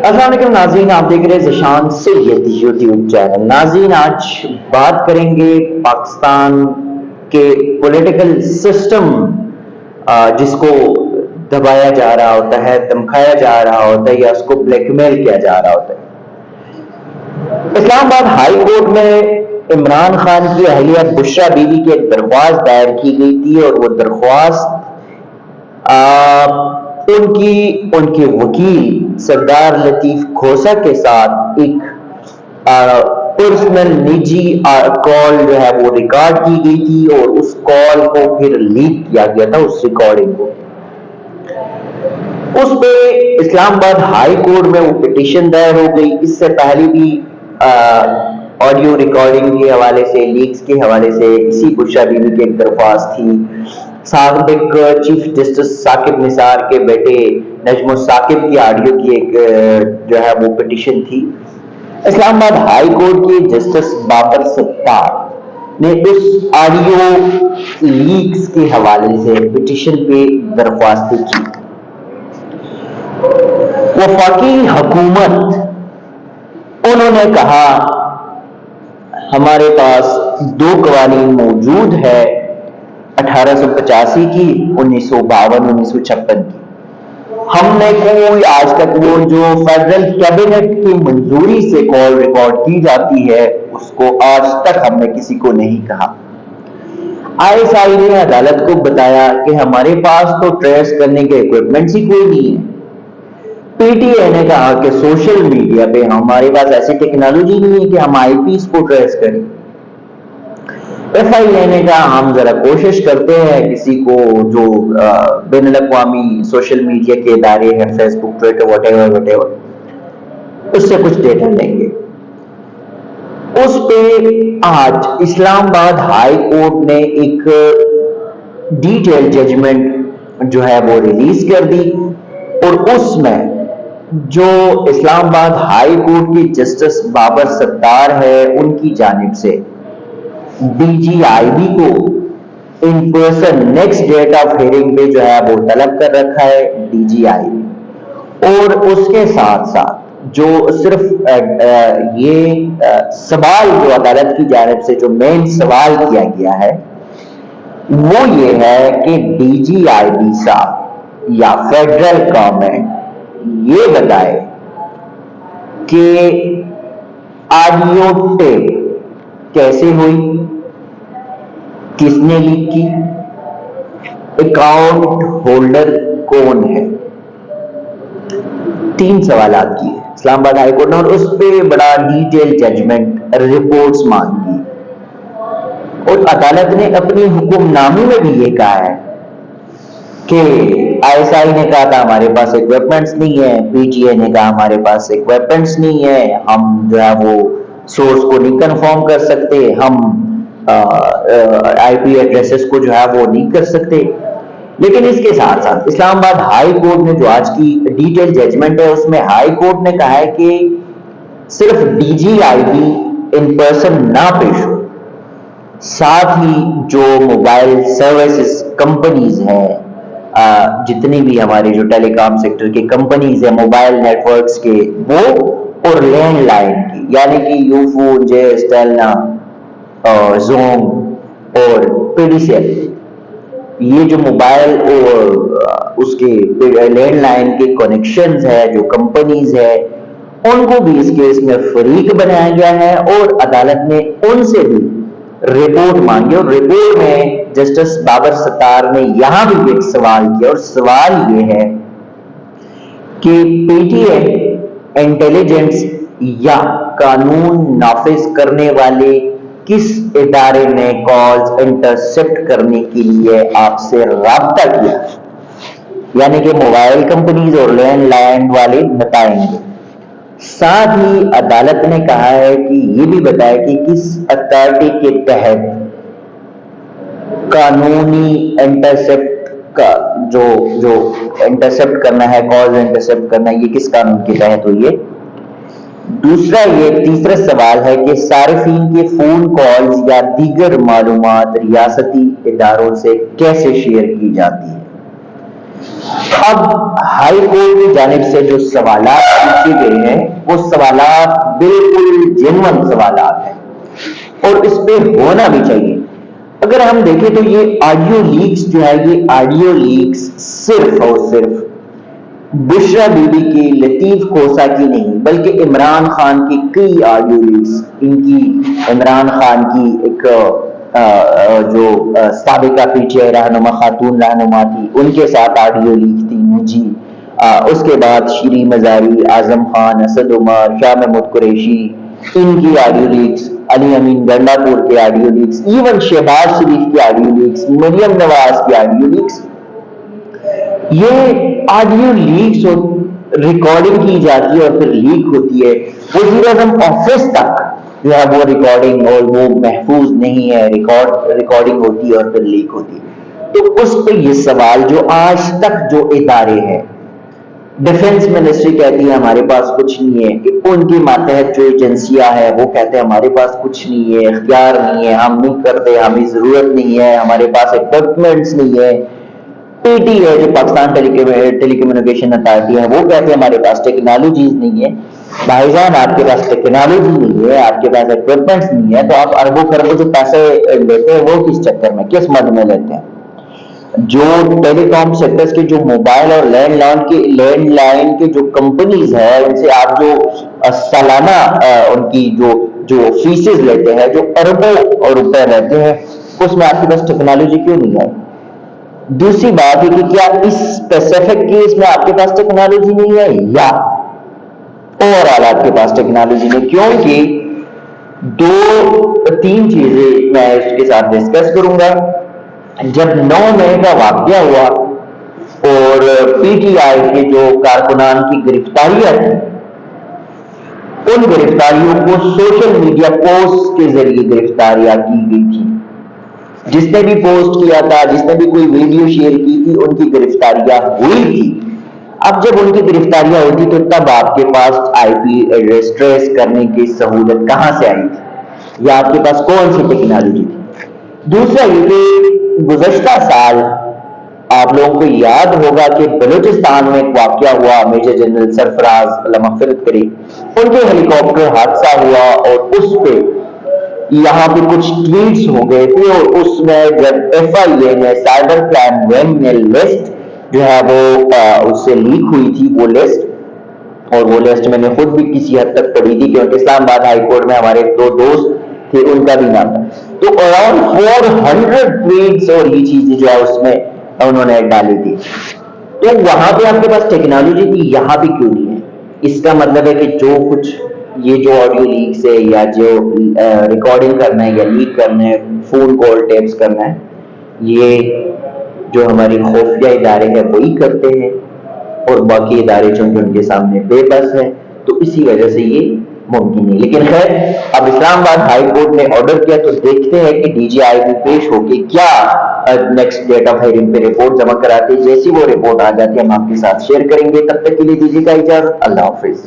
السلام علیکم ناظرین، آپ دیکھ رہے ہیں ذیشان سید یوٹیوب چینل۔ ناظرین، آج بات کریں گے پاکستان کے پولیٹیکل سسٹم جس کو دبایا جا رہا ہوتا ہے، دمکایا جا رہا ہوتا ہے یا اس کو بلیک میل کیا جا رہا ہوتا ہے۔ اسلام آباد ہائی کورٹ میں عمران خان کی اہلیہ بشرا بی بی کی ایک درخواست دائر کی گئی تھی، اور وہ درخواست ان کے وکیل سردار لطیف کھوسا کے ساتھ ایک پرسنل نجی کال جو ہے وہ ریکارڈ کی گئی تھی، اور اس کال کو پھر لیک کیا گیا تھا، اس ریکارڈنگ کو۔ اس پہ اسلام آباد ہائی کورٹ میں وہ پٹیشن دائر ہو گئی۔ اس سے پہلے بھی آڈیو ریکارڈنگ کے حوالے سے، لیکس کے حوالے سے اسی بشرا بی بی کی ایک درخواست تھی۔ سابق چیف جسٹس ثاقب نثار کے بیٹے نجم الثاقب کی آڈیو کی ایک جو ہے وہ پٹیشن تھی۔ اسلام آباد ہائی کورٹ کے جسٹس بابر ستار نے اس آڈیو لیکس کے حوالے سے پٹیشن پہ درخواست کی۔ وفاقی حکومت انہوں نے کہا ہمارے پاس دو قوانین موجود ہے، 1885 کی، 1952 1956 کی۔ ہم نے کوئی آج تک وہ جو فیڈرل کیبنٹ کی منظوری سے کال ریکارڈ کی جاتی ہے اس کو آج تک ہم نے کسی کو نہیں کہا۔ ISI نے عدالت کو بتایا کہ ہمارے پاس تو ٹریس کرنے کے اکوپمنٹس ہی کوئی نہیں ہے۔ PTI نے کہا کہ سوشل میڈیا پہ ہمارے پاس ایسی ٹیکنالوجی نہیں ہے کہ ہم IPs کو ٹریس کریں۔ FIA نے کہا ہم ذرا کوشش کرتے ہیں کسی کو جو بین الاقوامی سوشل میڈیا کے ادارے ہیں، Facebook, Twitter, whatever, اس سے کچھ ڈیٹا لیں گے۔ اس پہ آج اسلام آباد ہائی کورٹ نے ایک ڈیٹیل ججمنٹ جو ہے وہ ریلیز کر دی، اور اس میں جو اسلام آباد ہائی کورٹ کی جسٹس بابر ستار ہے ان کی جانب سے DGIB کو in person next date of hearing پہ جو ہے وہ طلب کر رکھا ہے DGIB، اور اس کے ساتھ ساتھ جو صرف یہ سوال جو عدالت کی جانب سے جو مین سوال کیا گیا ہے وہ یہ ہے کہ DGIB صاحب یا فیڈرل گورنمنٹ یہ بتائے کہ آڈیو ٹیپ کیسے ہوئی، کس نے لیک کی، اکاؤنٹ ہولڈر کون ہے۔ 3 سوالات کیے اسلام آباد ہائی کورٹ نے، اور اس پہ بڑا ڈیٹیل ججمنٹ رپورٹس مانگی، اور عدالت نے اپنی حکم نامے میں بھی یہ کہا ہے کہ ISI نے کہا تھا ہمارے پاس اکوپمنٹس نہیں ہے، PTI نے کہا ہمارے پاس اکوپمنٹس نہیں ہے، ہم جو ہے وہ سورس کو نہیں کنفرم کر سکتے، ہم IP ایڈریسز کو جو ہے وہ نہیں کر سکتے۔ لیکن اس کے ساتھ ساتھ اسلام آباد ہائی کورٹ نے جو آج کی ڈیٹیل ججمنٹ ہے اس میں ہائی کورٹ نے کہا ہے کہ صرف DGIB ان پرسن نہ پیش ہو، ساتھ ہی جو موبائل سروسز کمپنیز ہیں، جتنی بھی ہماری جو ٹیلی کام سیکٹر کی کمپنیز ہیں موبائل نیٹ ورکس کے، وہ اور لینڈ لائن کی، یعنی کہ یوفون، جیس، ٹیلنا، زوم اور PDCL، یہ جو موبائل اور اس کے لینڈ لائن کے کنیکشنز ہے جو کمپنیز ہے ان کو بھی اس کیس میں فریق بنایا گیا ہے، اور عدالت نے ان سے بھی رپورٹ مانگی، اور رپورٹ میں جسٹس بابر ستار نے یہاں بھی ایک سوال کیا، اور سوال یہ ہے کہ PTI انٹیلیجنس یا قانون نافذ کرنے والے کس ادارے نے کالز انٹرسپٹ کرنے کے لیے آپ سے رابطہ کیا، یعنی کہ موبائل کمپنیز اور لینڈ لائن والے بتائیں گے۔ ساتھ ہی عدالت نے کہا ہے کہ یہ بھی بتائے کہ کس اتھارٹی کے تحت قانونی انٹرسپٹ کا جو انٹرسپٹ کرنا ہے، کالز انٹرسپٹ کرنا ہے، یہ کس قانون کے تحت ہوئی ہے۔ دوسرا یہ تیسرا سوال ہے کہ صارفین کے فون کالز یا دیگر معلومات ریاستی اداروں سے کیسے شیئر کی جاتی ہے۔ اب ہائی کورٹ کی جانب سے جو سوالات پوچھے گئے ہیں وہ سوالات بالکل جنون سوالات ہیں اور اس پہ ہونا بھی چاہیے. اگر ہم دیکھیں تو یہ آڈیو لیکس جو ہے یہ آڈیو لیکس صرف اور صرف بشرا بی بی کی، لطیف کوسا کی نہیں بلکہ عمران خان کی کئی آڈیو لیکس، ان کی عمران خان کی ایک جو سابقہ پیچھے رہنما خاتون رہنما تھی ان کے ساتھ آڈیو لیک تھی جی. اس کے بعد شیریں مزاری، اعظم خان، اسد عمر، شاہ محمود قریشی، ان کی آڈیو لیکس، علی امین گنڈا پور کے آڈیو لیکس، ایون شہباز شریف کی آڈیو لیکس، مریم نواز کی آڈیو لیکس. یہ آڈیو لیکس ریکارڈنگ کی جاتی ہے اور پھر لیک ہوتی ہے. وزیر اعظم آفس تک جو ہے وہ ریکارڈنگ اور وہ محفوظ نہیں ہے، ریکارڈنگ ہوتی ہے اور پھر لیک ہوتی ہے. تو اس پہ یہ سوال جو آج تک جو ادارے ہیں، ڈیفنس منسٹری کہتی ہے ہمارے پاس کچھ نہیں ہے، کہ ان کے ماتحت جو ایجنسیاں ہیں وہ کہتے ہیں ہمارے پاس کچھ نہیں ہے، اختیار نہیں ہے، ہم نہیں کرتے، ہمیں ضرورت نہیں ہے، ہمارے پاس اکوپمنٹس نہیں ہے. پی ٹی ہے جو پاکستان ٹیلی کمیونیکیشن اتھارٹی ہے وہ کہتے ہیں ہمارے پاس ٹیکنالوجیز نہیں ہے. بھائی جان آپ کے پاس ٹیکنالوجی نہیں ہے، آپ کے پاس اکوپمنٹس نہیں ہے، تو آپ اربوں خربوں جو پیسے لیتے ہیں وہ کس چکر میں، کس مد میں لیتے ہیں؟ جو ٹیلی کام سیکٹرز کے جو موبائل اور لینڈ لائن کے جو کمپنیز ہیں ان سے آپ جو سالانہ ان کی جو فیسز لیتے ہیں، جو اربوں روپے لیتے ہیں، اس میں آپ کے پاس ٹیکنالوجی کیوں نہیں ہے؟ دوسری بات ہے کہ کیا اس اسپیسیفک کیس میں آپ کے پاس ٹیکنالوجی نہیں ہے یا اوور آل آپ کے پاس ٹیکنالوجی نہیں؟ کیونکہ دو تین چیزیں میں اس کے ساتھ ڈسکس کروں گا. جب 9 مئی کا واقعہ ہوا اور پی ٹی آئی کے جو کارکنان کی گرفتاریاں تھیں، ان گرفتاریوں کو سوشل میڈیا پوسٹ کے ذریعے گرفتاریاں کی گئی تھی. جس نے بھی پوسٹ کیا تھا، جس نے بھی کوئی ویڈیو شیئر کی تھی، ان کی گرفتاریاں ہوئی تھی. اب جب ان کی گرفتاریاں ہوئی تھی تو تب آپ کے پاس آئی پی ایڈریس ٹریس کرنے کی سہولت کہاں سے آئی تھی، یا آپ کے پاس کون سی ٹیکنالوجی تھی؟ دوسرا یہ کہ گزشتہ سال آپ لوگوں کو یاد ہوگا کہ بلوچستان میں ایک واقعہ ہوا، میجر جنرل سرفراز اللہ مغفرت کرے، ان کے ہیلی کاپٹر حادثہ ہوا اور اس پہ یہاں پہ کچھ ٹویٹس ہو گئے تھے اور اس میں جب ایف آئی اے نے سائبر کرائم ونگ نے لسٹ جو ہے وہ اس سے لیک ہوئی تھی وہ لسٹ، اور وہ لسٹ میں نے خود بھی کسی حد تک پڑھی تھی کیونکہ اسلام آباد ہائی کورٹ میں ہمارے 2 دوست تھے ان کا بھی نام تھا. تو اراؤنڈ 400 ٹویٹس اور یہ چیزیں جو ہے اس میں انہوں نے ڈالی تھی. تو وہاں پہ آپ کے پاس ٹیکنالوجی تھی، یہاں پہ کیوں نہیں ہے؟ اس کا مطلب ہے کہ جو کچھ یہ جو آڈیو لیکس ہے یا جو ریکارڈنگ کرنا ہے یا لیک کرنا ہے، فون کال ٹیپس کرنا ہے، یہ جو ہماری خفیہ ادارے ہیں وہی کرتے ہیں اور باقی ادارے چونکہ ان کے سامنے بے بس ہے، تو اسی وجہ سے یہ ممکن نہیں. لیکن خیر اب اسلام آباد ہائی کورٹ نے آرڈر کیا تو دیکھتے ہیں کہ ڈی جی آئی بھی پیش ہو کے کیا نیکسٹ ڈیٹ آف ہیئرنگ پہ رپورٹ جمع کراتے. جیسی وہ رپورٹ آ جاتی ہے ہم آپ کے ساتھ شیئر کریں گے. تب تک کے لیے دیجیے گا اجازت. اللہ حافظ.